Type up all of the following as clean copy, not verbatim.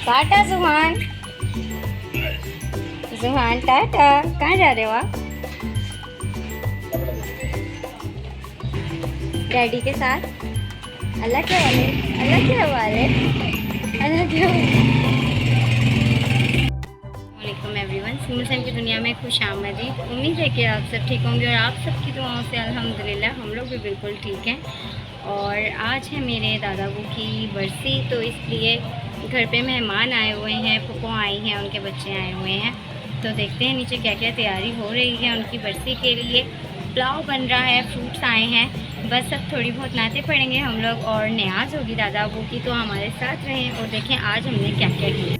टाटा जुहान। जुहान टाटा। कहाँ जा रहे हो आप? डैडी के साथ। अल्लाह के वाले, अल्लाह के हवाले, अल्लाह के वालेकुम एवरीवन। सिमरन की दुनिया में खुश आमदीद। उम्मीद है कि आप सब ठीक होंगे और आप सबकी दुआओं से अल्हम्दुलिल्लाह हम लोग भी बिल्कुल ठीक हैं। और आज है मेरे दादाबू की बरसी, तो इसलिए घर पे मेहमान आए हुए हैं, फूफो आई हैं, उनके बच्चे आए हुए हैं। तो देखते हैं नीचे क्या क्या तैयारी हो रही है उनकी बरसी के लिए। पुलाव बन रहा है, फ्रूट्स आए हैं, बस अब थोड़ी बहुत नाते पड़ेंगे हम लोग और न्याज होगी दादाबू की। तो हमारे साथ रहें और देखें आज हमने क्या क्या किया।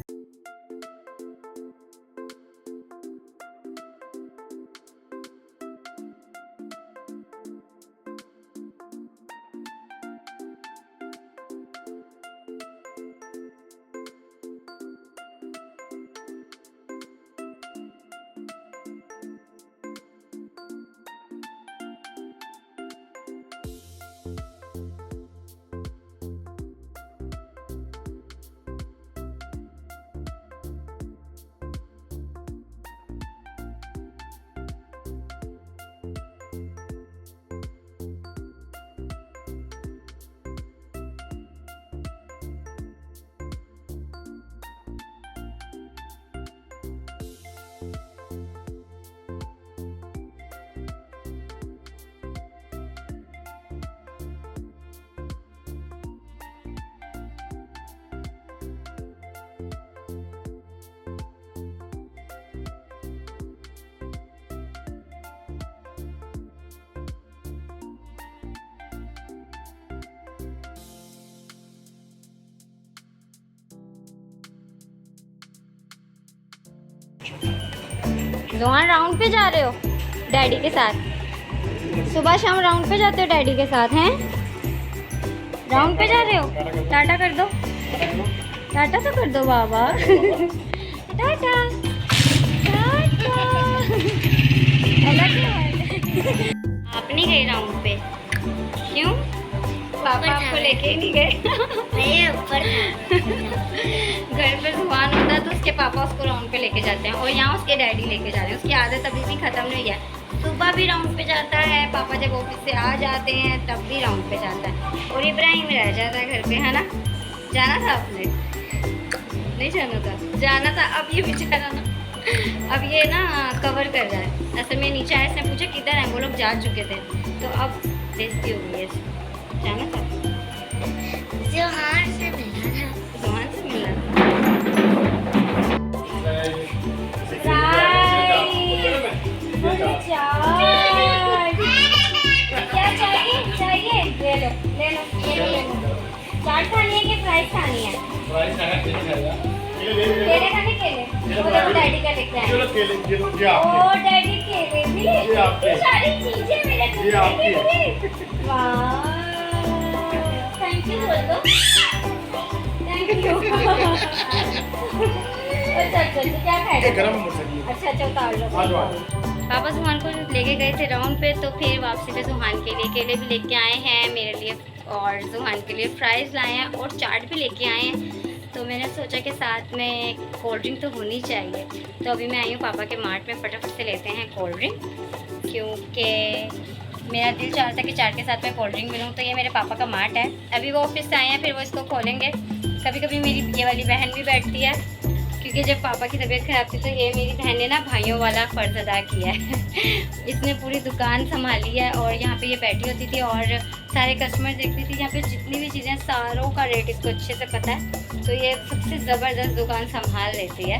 जोहान राउंड पे जा रहे हो डैडी के साथ? सुबह शाम राउंड पे जाते हो डैडी के साथ हैं? राउंड पे जा रहे हो? टाटा कर दो, टाटा तो कर दो बाबा। टाटा टाटा। आप नहीं गए राउंड पे? क्यों? पापा आपको लेके ही नहीं गए? घर पे जुबान होता तो उसके पापा उसको राउंड पे लेके जाते हैं और यहाँ उसके डैडी लेके जा रहे हैं। उसकी आदत अभी भी ख़त्म नहीं हुई है। सुबह भी राउंड पे जाता है, पापा जब ऑफिस से आ जाते हैं तब भी राउंड पे जाता है। और इब्राहिम रह जाता है घर पे, है ना? जाना था आपने? नहीं जाना था? जाना था। अब ये बेचारा ना, अब ये ना कवर कर रहा है। असल में नीचे आया, इसने पूछा किधर है, वो लोग जा चुके थे तो अब बेइज्जती हो गई है। जाना था? जोहान से मिलना था। जोहान से मिलना था। क्या चाहिए? चाहिए ले लो, ले लो, ले लो, ले लो। चाट खानी है कि फ्राइज खानी है? केले खाने? केले वो देखो डैडी का लेके आए। ओ डैडी केले भी, ये सारी चीजें मेरे लिए। वाह, थैंक यू बोल दो। Thank you. अच्छा अच्छा, क्या खाएगा? अच्छा अच्छा, उतार लो। पापा सुहान को लेके गए थे राउंड पे, तो फिर वापसी पे सुहान के लिए केले भी लेके आए हैं, मेरे लिए और सुहान के लिए फ्राइज़ लाए हैं और चाट भी लेके आए हैं। तो मैंने सोचा कि साथ में कोल्ड ड्रिंक तो होनी चाहिए। तो अभी मैं आई हूँ पापा के मार्ट में, फटाफट से लेते हैं कोल्ड ड्रिंक, क्योंकि मेरा दिल चाहता है कि चाट के साथ में कोल्ड ड्रिंक भी लूँ। तो ये मेरे पापा का मार्ट है, अभी वो ऑफिस से आए हैं, फिर वो इसको खोलेंगे। कभी कभी मेरी ये वाली बहन भी बैठती है, क्योंकि जब पापा की तबीयत ख़राब थी तो ये मेरी बहन ने ना भाइयों वाला फ़र्ज़ अदा किया है। इसने पूरी दुकान संभाली है और यहाँ पे ये बैठी होती थी और सारे कस्टमर देखती थी। यहाँ पे जितनी भी चीज़ें, सारों का रेट इसको अच्छे से पता है, तो ये सबसे ज़बरदस्त दुकान संभाल लेती है।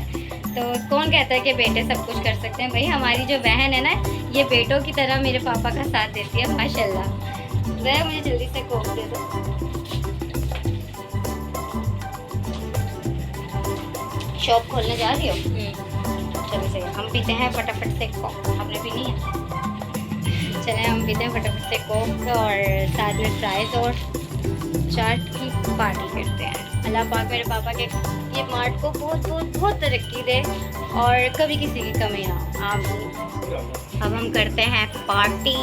तो कौन कहता है कि बेटे सब कुछ कर सकते हैं? भाई हमारी जो बहन है ना, ये बेटों की तरह मेरे पापा का साथ देती है माशाल्लाह। ज़रा मुझे जल्दी से कोक दे दो। शॉप खोलने जा रही हो? चलो सही, हम पीते हैं फटाफट से कोक। आपने पीनी है? चले हम पीते हैं फटाफट से कोक और साथ में फ्राइज और चाट की पार्टी करते हैं। अल्लाह पाक मेरे पापा के ये मार्ट को बहुत बहुत बहुत तरक्की दे और कभी किसी की कमी ना हो। आप अब हम करते हैं पार्टी,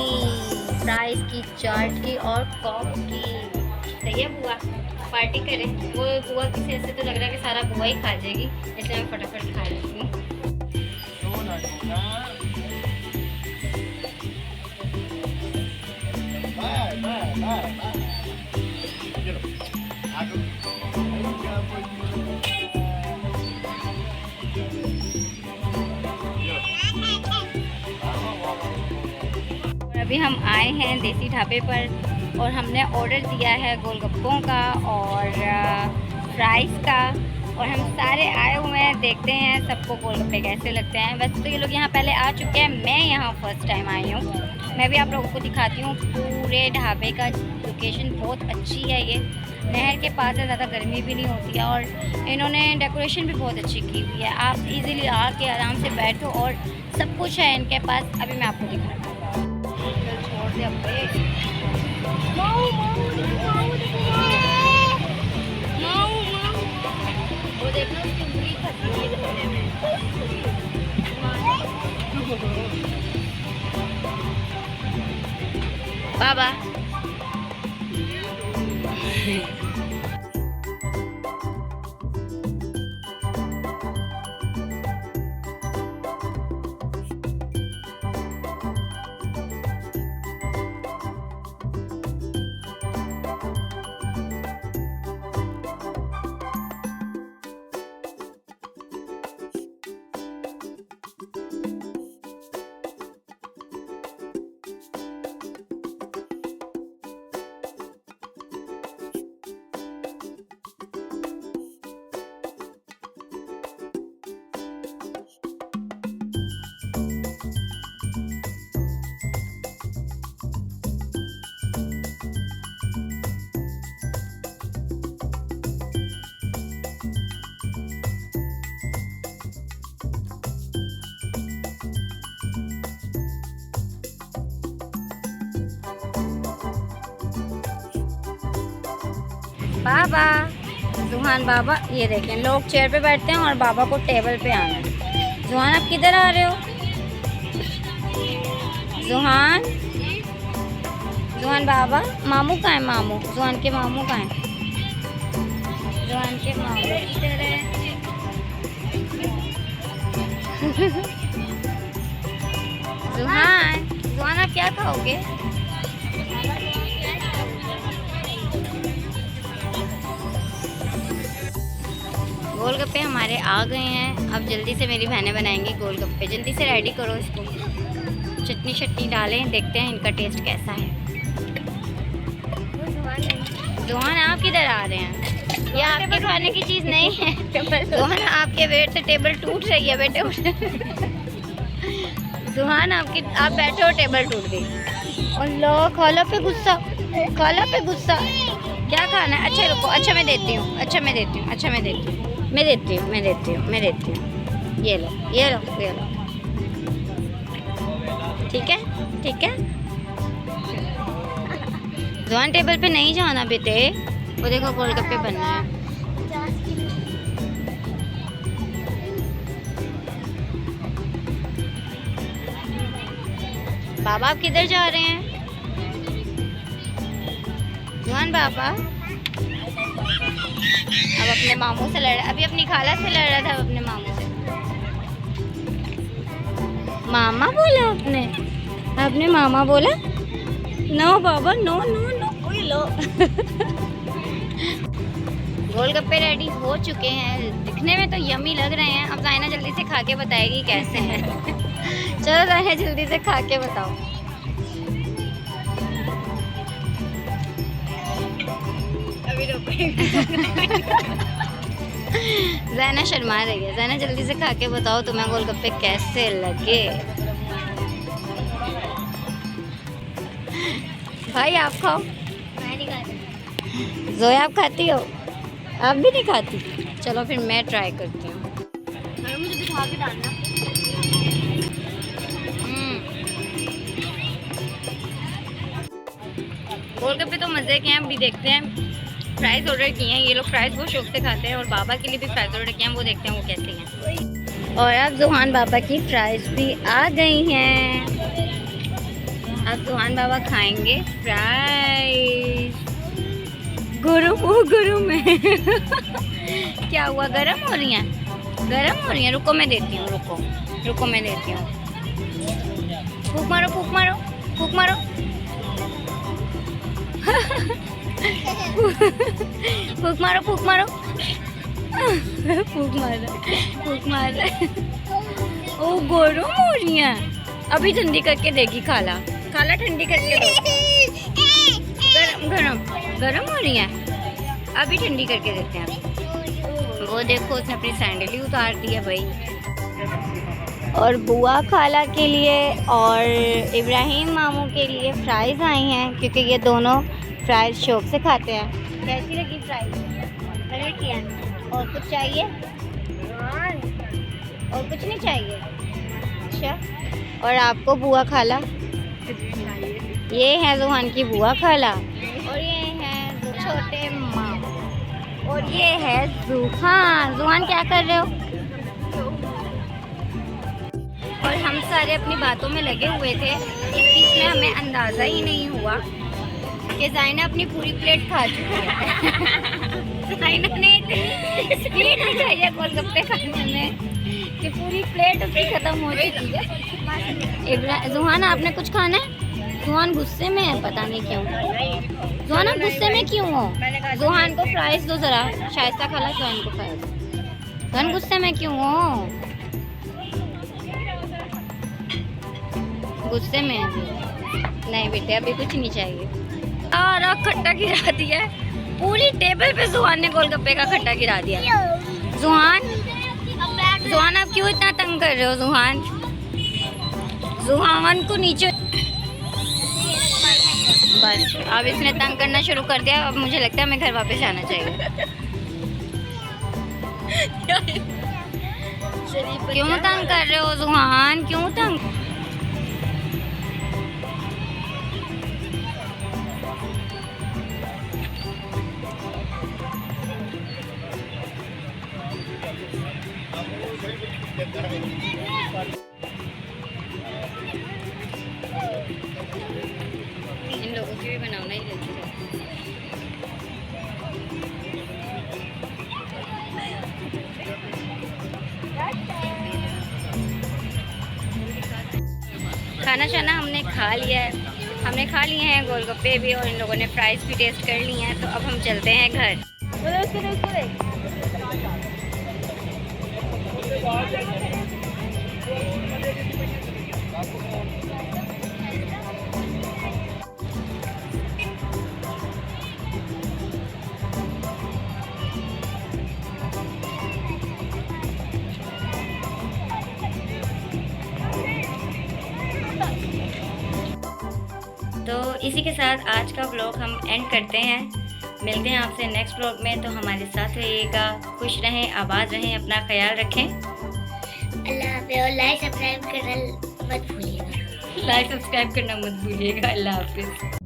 फ्राइज की, चाट की और कोक की। सही है बुआ? पार्टी करें। वो बुआ किसी ऐसे तो लग रहा है कि सारा बुआ ही खा जाएगी, इसलिए मैं फटाफट खा लेती हूँ। अभी हम आए हैं देसी ढाबे पर और हमने ऑर्डर दिया है गोलगप्पों का और फ्राइज़ का, और हम सारे आए हुए हैं, देखते हैं सबको गोलगप्पे कैसे लगते हैं। वैसे तो ये लोग यहाँ पहले आ चुके हैं, मैं यहाँ फर्स्ट टाइम आई हूँ। मैं भी आप लोगों को दिखाती हूँ पूरे ढाबे का। लोकेशन बहुत अच्छी है, ये नहर के पास है, ज़्यादा गर्मी भी नहीं होती है, और इन्होंने डेकोरेशन भी बहुत अच्छी की हुई है। आप इजीली आके आराम से बैठो और सब कुछ है इनके पास। अभी मैं आपको दिखाती हूँ। छोड़ दे वो देखना उसकी उंगली फंसी है धोने में। बाबा बाबा जुहान बाबा, ये देखें लोग चेयर पे बैठते हैं और बाबा को टेबल पे आना है। जुहान आप किधर आ रहे हो? जुहान, जुहान बाबा, मामू कहाँ है? मामू, जुहान के मामू कहाँ है? जुहान के मामू किधर है? जुहान, जुहान आप क्या खाओगे? गोलगप्पे हमारे आ गए हैं। अब जल्दी से मेरी बहनें बनाएंगी गोलगप्पे। जल्दी से रेडी करो इसको, चटनी शटनी डालें, देखते हैं इनका टेस्ट कैसा है। जुहान आप किधर आ रहे हैं? ये आपके खाने की चीज़ नहीं है। जुहान आपके वेट से टेबल टूट रही है बेटे। जुहान आप बैठे हो, टेबल टूट गई। अल्लाह, खाला पे गुस्सा, खाला पे गुस्सा। क्या खाना है? अच्छा रुको, अच्छा मैं देती हूँ, अच्छा मैं देती हूँ, अच्छा मैं देती हूँ, मैं देती हूँ, मैं देती हूँ, मैं देती हूँ। ये लो, ये लो, ये लो। ठीक है, ठीक है। जुहान टेबल पे नहीं जाना बेटे। वो देखो गोलगप्पे बन रहे हैं। बाबा आप किधर जा रहे हैं? जुहान बाबा अब अपने मामू से लड़, अभी अपनी खाला से लड़ रहा था, अपने मामू से। मामा बोला आपने? आपने मामा बोला? नो बाबा, नो नो नो। लो गोलगप्पे रेडी हो चुके हैं। दिखने में तो यम्मी लग रहे हैं। अब जायना जल्दी से खा के बताएगी कैसे हैं। चलो जायना जल्दी से खा के बताओ। अभी ज़ैना शर्मा रही है। ज़ैना जल्दी से खा के बताओ तुम्हें गोलगप्पे कैसे लगे। भाई आप खाओ। मैं नहीं खाती। ज़ोया आप खाती हो? आप भी नहीं खाती? चलो फिर मैं ट्राई करती हूँ। मुझे दिखा के डालना। गोलगप्पे तो मज़े के हैं। अभी देखते हैं। फ्राइज़ ऑर्डर किए हैं, ये लोग फ्राइज़ बहुत शौक से खाते हैं, और बाबा के लिए भी फ्राइज़ ऑर्डर किए हैं, वो देखते हैं वो कैसे हैं। और अब जुहान बाबा की फ्राइज़ भी आ गई हैं। अब जुहान बाबा खाएंगे फ्राइज़। गुरु वो गरम है। क्या हुआ, गरम हो रही हैं? गरम हो रही हैं, रुको मैं देती हूँ, रुको मैं देती हूँ। फूक मारो फूक मारो फूक मारो। फूक मारो फूक मारो। फूक मार। ओ गरम हो रही हैं, अभी ठंडी करके देगी खाला ठंडी करके दो। गरम हो रही हैं, अभी ठंडी करके देते हैं। वो देखो उसने अपनी सैंडल ही उतार दी है भाई। और बुआ खाला के लिए और इब्राहिम मामू के लिए फ्राइज़ आई हैं, क्योंकि ये दोनों फ्राइज़ शौक से खाते हैं। कैसी लगी फ्राइज़? बढ़िया किया। और कुछ चाहिए? और कुछ नहीं चाहिए? अच्छा, और आपको बुआ खाला? ये है जुहान की बुआ खाला, और ये है छोटे मामू, और ये है जुहान। जुहान क्या कर रहे हो? और हम सारे अपनी बातों में लगे हुए थे। इस बीच में हमें अंदाज़ा ही नहीं हुआ कि ज़ाइना अपनी पूरी प्लेट खा चुकी है। ज़ाइना ने इतनी स्पीड दिखाई है गोलगप्पे खाने में कि पूरी प्लेट उसकी ख़त्म हो चुकी है। जुहान आपने कुछ खाना है? जुहान गुस्से में है, पता नहीं क्यों। जुहान आप गुस्से में क्यों हो? जुहान को फ्राइज़ दो ज़रा, शाइस्ता खाला जुहान को फ्राइज़। जुहान गुस्से में क्यों हो? गुस्से में है अभी? नहीं बेटे, अभी कुछ नहीं चाहिए। और खट्टा गिरा दिया है पूरी टेबल पे। जुहान ने गोलगप्पे का खट्टा गिरा दिया। जुहान आप क्यों इतना तंग कर रहे हो? जुहान को नीचे। बस अब इसने तंग करना शुरू कर दिया। अब मुझे लगता है हमें घर वापस जाना चाहिए। क्यों तंग कर रहे हो जुहान? क्यों तंग? इन लोगों की भी बनाना ही जल्दी है। खाना शाना हमने खा लिया है, हमने खा लिए हैं गोलगप्पे भी, और इन लोगों ने फ्राइज़ भी टेस्ट कर ली हैं। तो अब हम चलते हैं घर। तो इसी के साथ आज का व्लॉग हम एंड करते हैं। मिलते हैं आपसे नेक्स्ट व्लॉग में। तो हमारे साथ रहिएगा, खुश रहें, आबाद रहें, अपना ख्याल रखें। अल्लाह हाफ़िज़। और लाइक सब्सक्राइब करना मत भूलिएगा। अल्लाह हाफ़िज़।